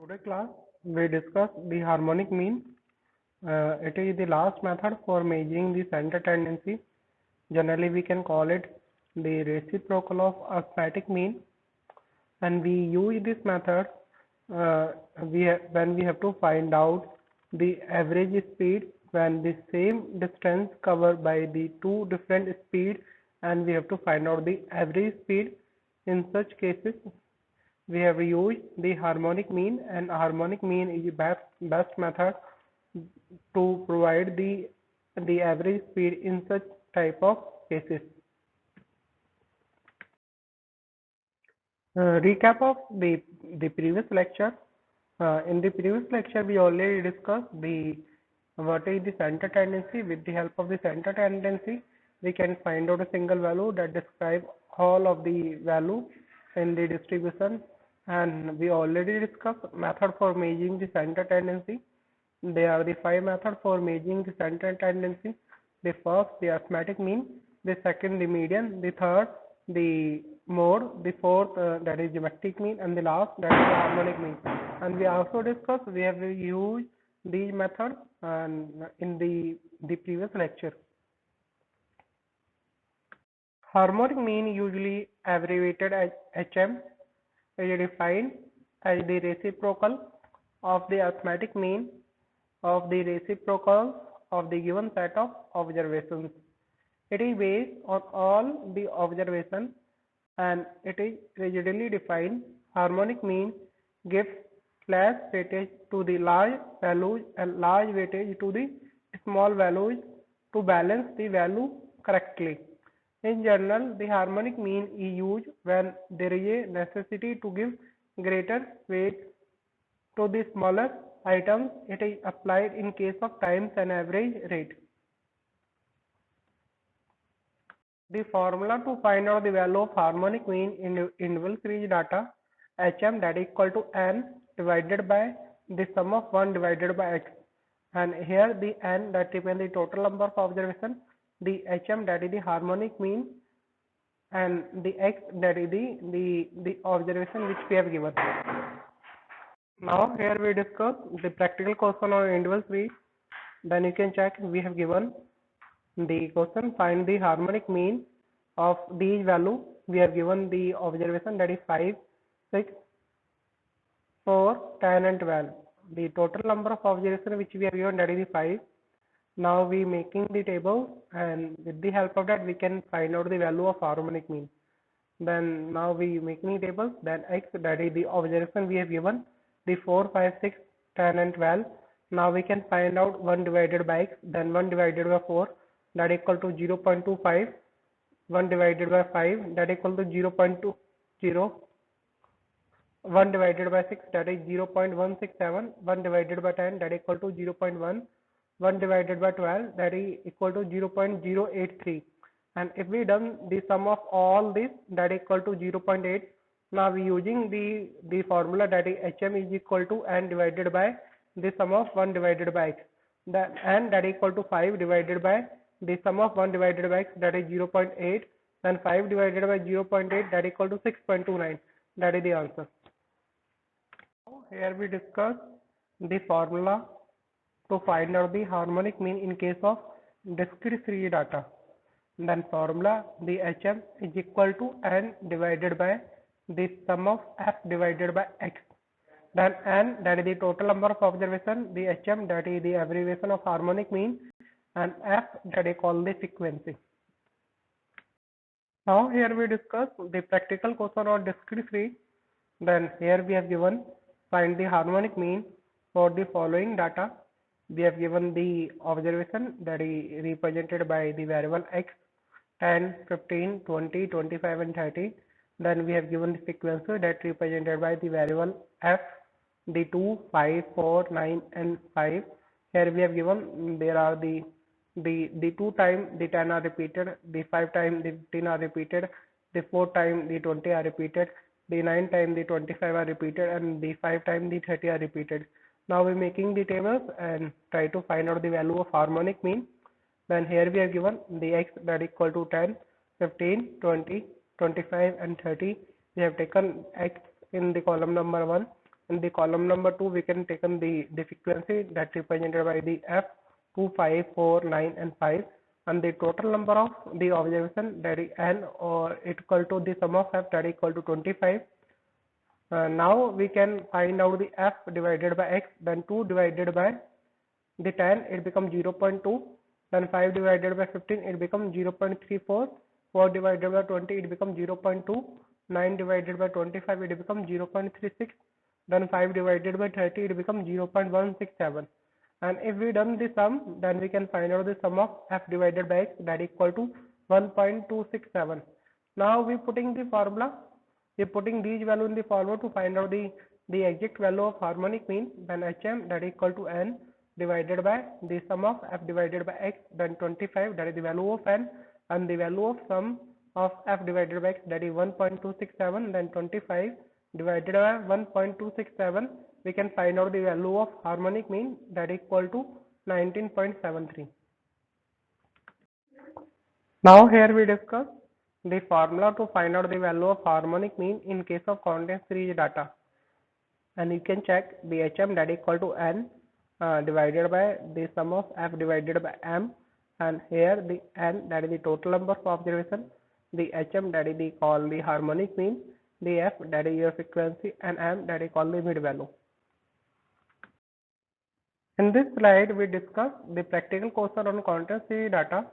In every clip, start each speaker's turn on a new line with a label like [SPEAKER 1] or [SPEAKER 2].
[SPEAKER 1] Today class we discuss the harmonic mean. It is the last method for measuring the center tendency. Generally we can call it the reciprocal of arithmetic mean, and we use this method when we have to find out the average speed when the same distance covered by the two different speed, and we have to find out the average speed. In such cases we have used the harmonic mean, and harmonic mean is the best method to provide the average speed in such type of cases. Recap of the previous lecture. In the previous lecture we already discussed the what is the center tendency. With the help of the center tendency we can find out a single value that describes all of the value in the distribution, and we already discussed method for measuring the center tendency. There are the five methods for measuring the center tendency. The first, the arithmetic mean; the second, the median; the third, the mode; the fourth, that is geometric mean; and the last, that is the harmonic mean. And we also discussed, we have used these methods in the previous lecture. Harmonic mean, usually abbreviated as HM, is defined as the reciprocal of the arithmetic mean of the reciprocal of the given set of observations. It is based on all the observations and it is rigidly defined. Harmonic mean gives less weightage to the large values and large weightage to the small values to balance the value correctly. In general, the harmonic mean is used when there is a necessity to give greater weight to the smaller items. It is applied in case of times and average rate. The formula to find out the value of harmonic mean in individual series data, HM, that is equal to n divided by the sum of 1 divided by x, and here the n that represents the total number of observations, the HM that is the harmonic mean, and the x that is the observation which we have given. Now here we discuss the practical question on individual series. Then you can check, we have given the question, find the harmonic mean of these value. We have given the observation, that is 5, 6, 4, 10 and 12. The total number of observations which we have given, that is 5. Now we making the table, and with the help of that we can find out the value of harmonic mean. Then now we making the table, then x, that is the observation we have given, the 4, 5, 6, 10 and 12. Now we can find out 1 divided by x, then 1 divided by 4, that equal to 0.25, 1 divided by 5, that equal to 0.20, 1 divided by 6, that is 0.167, 1 divided by 10, that equal to 0.1, 1 divided by 12, that is equal to 0.083. And if we done the sum of all this, that equal to 0.8. Now we using the formula, that is HM is equal to n divided by the sum of 1 divided by x, that n that equal to 5 divided by the sum of 1 divided by x, that is 0.8, then 5 divided by 0.8, that equal to 6.29. That is the answer. Here we discuss the formula to find out the harmonic mean in case of discrete series data. Then formula, the HM is equal to n divided by the sum of f divided by x. Then n, that is the total number of observations, the HM, that is the abbreviation of harmonic mean, and f, that is called the frequency. Now here we discuss the practical question on discrete series. Then here we have given, find the harmonic mean for the following data. We have given the observation, that is represented by the variable x, 10, 15, 20, 25 and 30. Then we have given the frequency, that represented by the variable f, the 2, 5, 4, 9 and 5. Here we have given, there are the 2 times the 10 are repeated, the 5 times the 15 are repeated, the 4 times the 20 are repeated, the 9 times the 25 are repeated, and the 5 times the 30 are repeated. Now we are making the tables and try to find out the value of harmonic mean. Then here we have given the x, that equal to 10, 15, 20, 25 and 30. We have taken x in the column number 1, In the column number 2, we can take on the frequency that represented by the f 2, 5, 4, 9 and 5, and the total number of the observation that is n, or equal to the sum of f that is equal to 25. Now we can find out the f divided by x, then 2 divided by the 10, it becomes 0.2, then 5 divided by 15, it becomes 0.34, 4 divided by 20, it becomes 0.2, 9 divided by 25, it becomes 0.36, then 5 divided by 30, it becomes 0.167. And if we done the sum, then we can find out the sum of f divided by x, that is equal to 1.267. Now we putting the formula, we putting these value in the formula to find out the exact value of harmonic mean. Then hm, that is equal to n divided by the sum of f divided by x, then 25, that is the value of n, and the value of sum of f divided by x, that is 1.267, then 25 divided by 1.267, we can find out the value of harmonic mean, that is equal to 19.73. Now here we discuss the formula to find out the value of harmonic mean in case of content series data. And you can check the hm, that is equal to n divided by the sum of f divided by m, and here the n, that is the total number of observation, the hm, that is the called the harmonic mean, the f, that is your frequency, and m, that is called the mid value. In this slide we discuss the practical question on content series data.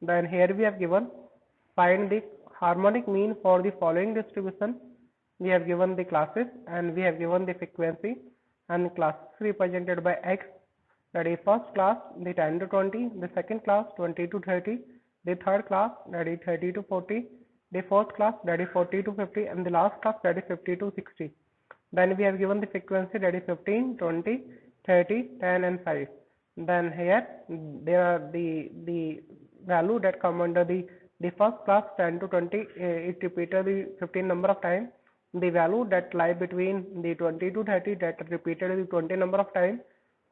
[SPEAKER 1] Then here we have given find the harmonic mean for the following distribution. We have given the classes and we have given the frequency, and classes represented by x, that is first class the 10 to 20, the second class 20 to 30, the third class that is 30 to 40, the fourth class that is 40 to 50, and the last class that is 50 to 60. Then we have given the frequency, that is 15, 20, 30, 10 and 5. Then here there are the value that come under the first class 10 to 20, it repeated the 15 number of time. The value that lie between the 20 to 30, that repeated the 20 number of time.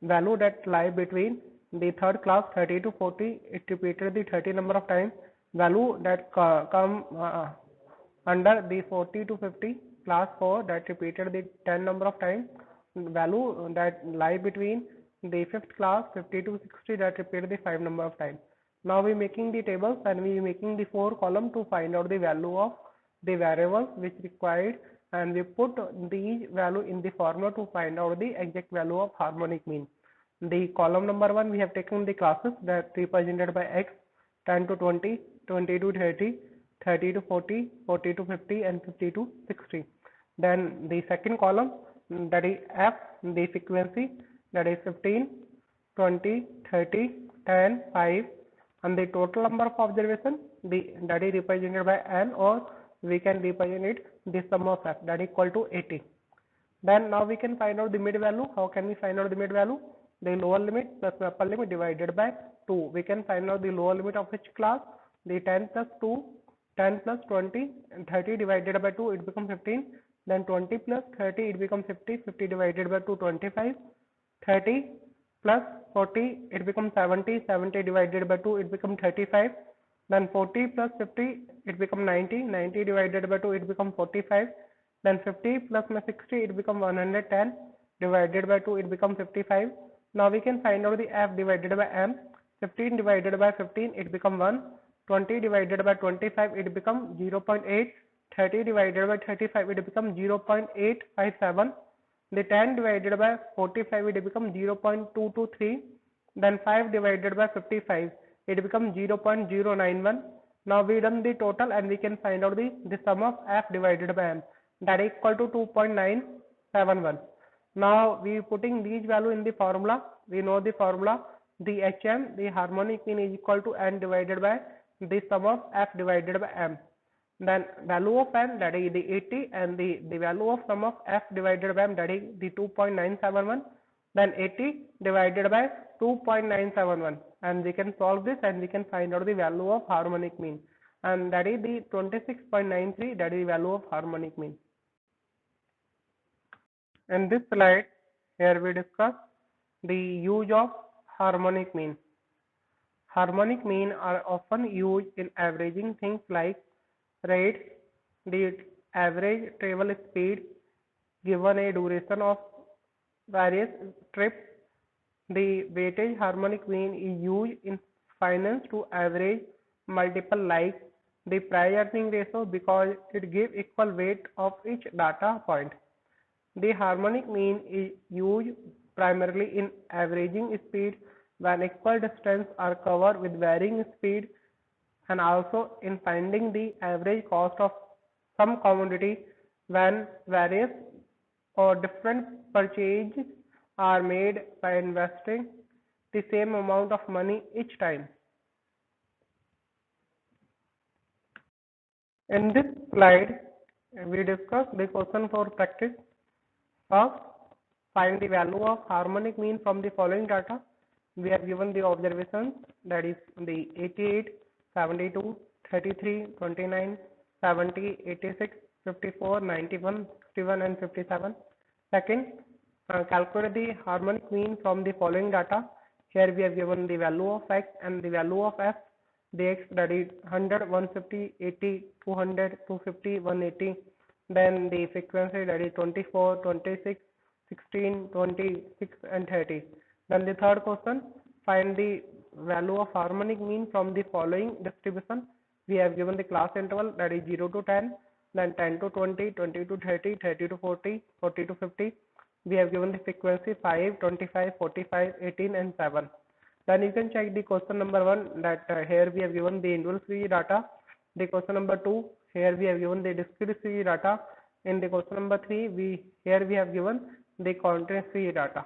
[SPEAKER 1] Value that lie between the third class 30 to 40, it repeated the 30 number of time. Value that come under the 40 to 50 class 4, that repeated the 10 number of time. Value that lie between the fifth class 50 to 60, that repeated the 5 number of time. Now we making the tables and we making the 4 column to find out the value of the variables which required, and we put the value in the formula to find out the exact value of harmonic mean. The column number 1, we have taken the classes that represented by x, 10 to 20, 20 to 30, 30 to 40, 40 to 50 and 50 to 60. Then the second column, that is f, the frequency, that is 15, 20, 30, 10, 5, and the total number of observation, that is represented by n, or we can represent it the sum of f, that is equal to 80. Then now we can find out the mid value. How can we find out the mid value? The lower limit plus the upper limit divided by 2. We can find out the lower limit of each class. The 10 plus 2, 10 plus 20, and 30 divided by 2, it becomes 15. Then 20 plus 30, it becomes 50. 50 divided by 2, 25. 30 plus 40, it becomes 70. 70 divided by 2, it becomes 35. Then 40 plus 50, it becomes 90. 90 divided by 2, it becomes 45. Then 50 plus 60, it becomes 110. Divided by 2, it becomes 55. Now we can find out the f divided by m. 15 divided by 15, it becomes 1. 20 divided by 25, it becomes 0.8. 30 divided by 35, it becomes 0.857. The 10 divided by 45, it becomes 0.223. Then 5 divided by 55, it becomes 0.091. Now we done the total and we can find out the sum of f divided by m, that is equal to 2.971. Now we putting these value in the formula. We know the formula. The hm, the harmonic mean, is equal to n divided by the sum of f divided by m. Then value of n, that is the 80, and the value of sum of f divided by m, that is the 2.971. Then 80 divided by 2.971, and we can solve this and we can find out the value of harmonic mean, and that is the 26.93, that is the value of harmonic mean. In this slide, here we discuss the use of harmonic mean. Harmonic mean are often used in averaging things like rates, the average travel speed, given a duration of various trips. The weighted harmonic mean is used in finance to average multiple like the price earning ratio because it gives equal weight of each data point. The harmonic mean is used primarily in averaging speed when equal distance are covered with varying speed, and also in finding the average cost of some commodity when various or different purchases are made by investing the same amount of money each time. In this slide, we discuss the question for practice. First, find the value of harmonic mean from the following data. We are given the observations, that is the 88, 72, 33, 29, 70, 86, 54, 91, 61 and 57. Second, calculate the harmonic mean from the following data. Here we have given the value of x and the value of f. The x, that is 100, 150, 80, 200, 250, 180. Then the frequency, that is 24, 26, 16, 26 and 30. Then the third question, find the value of harmonic mean from the following distribution. We have given the class interval, that is 0 to 10, then 10 to 20, 20 to 30, 30 to 40, 40 to 50. We have given the frequency 5, 25, 45, 18 and 7. Then you can check the question number 1, that here we have given the individual series data. The question number 2, here we have given the discrete series data. In the question number 3, here we have given the continuous series data.